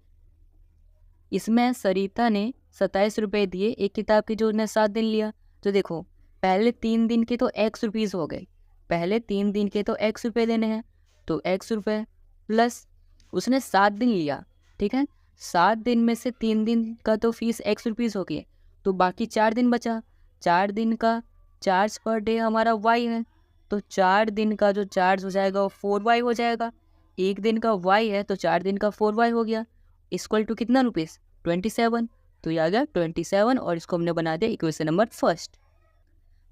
इसमें सरिता ने 27 रुपये दिए एक किताब की जो उसने 7 दिन लिया, तो देखो पहले 3 दिन के तो x रुपीज़ हो गए, पहले 3 दिन के तो x रुपये देने हैं, तो x रुपये प्लस उसने 7 दिन लिया, ठीक है। 7 दिन में से 3 दिन का तो फीस x रुपीज़ हो गई, तो बाकी 4 दिन बचा। 4 दिन का चार्ज पर डे हमारा y है, तो 4 दिन का जो चार्ज हो जाएगा वो 4y हो जाएगा। एक दिन का y है तो 4 दिन का 4y हो गया, इक्वल टू कितना रुपीज़ 27। तो ये आ गया 27 और इसको हमने बना दिया इक्वेशन नंबर फर्स्ट।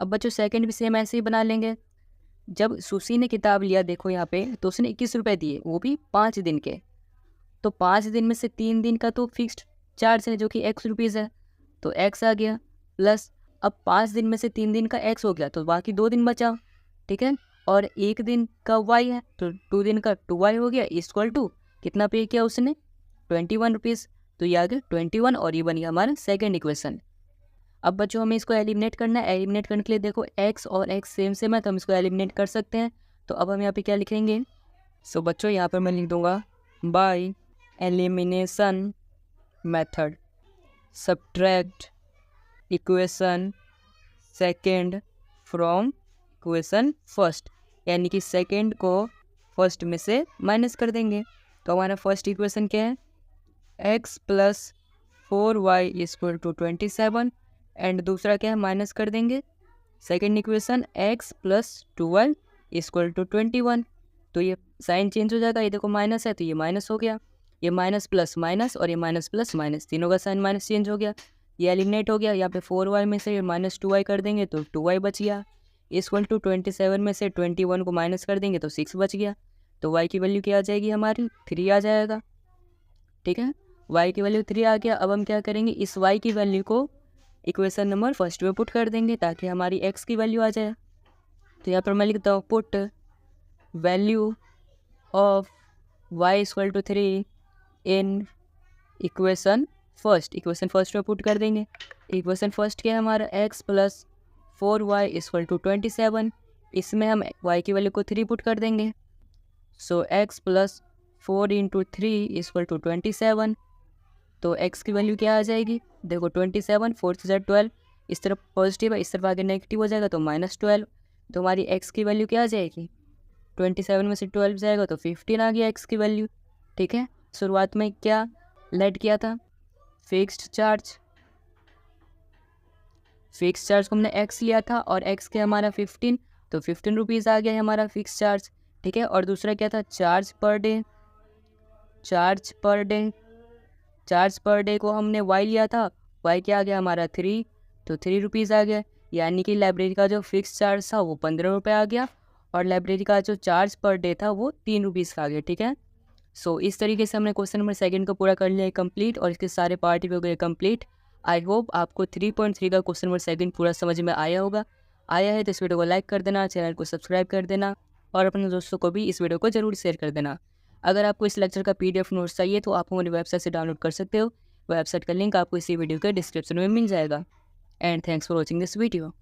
अब बच्चों सेकंड भी सेम ऐसे ही बना लेंगे। जब सुशी ने किताब लिया देखो यहाँ पे, तो उसने 21 रुपये दिए, वो भी 5 दिन के, तो 5 दिन में से 3 दिन का तो फिक्स्ड चार्ज है जो कि x रुपीज़ है, तो x आ गया, प्लस अब 5 दिन में से 3 दिन का x हो गया, तो बाकी 2 दिन बचा, ठीक है। और एक दिन का y है तो 2 दिन का 2y हो गया, इक्वल टू कितना पे किया उसने 21 रुपीज़, तो ये आ गया 21 और ये बन गया हमारा सेकेंड इक्वेशन। अब बच्चों हमें इसको एलिमिनेट करना है। एलिमिनेट करने के लिए देखो x और x सेम सेम है तो हम इसको एलिमिनेट कर सकते हैं। तो अब हम यहाँ पे क्या लिखेंगे, सो बच्चों यहाँ पर मैं लिख दूंगा by elimination method subtract equation second from equation first, यानी कि सेकेंड को फर्स्ट में से माइनस कर देंगे। तो हमारा फर्स्ट इक्वेशन क्या है, x plus 4y equal to 27, and दूसरा क्या है माइनस कर देंगे second equation x plus 2y equal to 21। तो ये साइन चेंज हो जाएगा, ये देखो माइनस है तो ये माइनस हो गया, ये माइनस प्लस माइनस और ये माइनस प्लस माइनस, तीनों का साइन माइनस चेंज हो गया, ये एलिमिनेट हो गया। यहाँ पे 4y में से माइनस 2y कर देंगे तो 2y बच गया, इक्वल टू 27 में से 21 को माइनस कर देंगे तो 6 बच गया। तो y की वैल्यू क्या आ जाएगी हमारी 3 आ जाएगा, ठीक है। y की वैल्यू 3 आ गया। अब हम क्या करेंगे, इस y की वैल्यू को इक्वेशन नंबर फर्स्ट में पुट कर देंगे ताकि हमारी x की वैल्यू आ जाए। तो यहाँ पर मैं लिखता हूँ put value of y equal to 3 in equation first, equation first में पुट कर देंगे। इक्वेशन फर्स्ट क्या है हमारा x plus 4y equal to 27, इसमें हम y की वैल्यू को 3 पुट कर देंगे। So x plus 4 into 3 equal to 27, तो x की वैल्यू क्या आ जाएगी, देखो 27, 4 से 12, इस तरफ पॉजिटिव है इस तरफ आगे नेगेटिव हो जाएगा तो -12, तो हमारी x की वैल्यू क्या आ जाएगी 27 में से 12 जाएगा तो 15 आ गया एक्स की वैल्यू। ठीक है, शुरुआत में क्या लेट किया था, फिक्स्ड चार्ज को हमने एक्स लिया था और एक्स के हमारा 15, तो 15 रुपीज़ आ गया हमारा फिक्स चार्ज। ठीक है, और दूसरा क्या था, चार्ज पर डे को हमने वाई लिया था, वाई क्या आ गया हमारा 3, तो 3 रुपीज़ आ गया। यानी कि लाइब्रेरी का जो फिक्स चार्ज था वो 15 रुपये आ गया और लाइब्रेरी का जो चार्ज पर डे था वो 3 रुपीज़ का आ गया। ठीक है, सो इस तरीके से हमने क्वेश्चन नंबर 2 को पूरा कर लिया है कंप्लीट और इसके सारे पार्ट भी हो गए कंप्लीट। आई होप आपको 3.3 का क्वेश्चन नंबर 2 पूरा समझ में आया होगा। आया है तो इस वीडियो को लाइक कर देना, चैनल को सब्सक्राइब कर देना और अपने दोस्तों को भी इस वीडियो को जरूर शेयर कर देना। अगर आपको इस लेक्चर का PDF नोट्स चाहिए तो आप हमारी वेबसाइट से डाउनलोड कर सकते हो। वेबसाइट का लिंक आपको इसी वीडियो के डिस्क्रिप्शन में मिल जाएगा। And thanks for watching this video.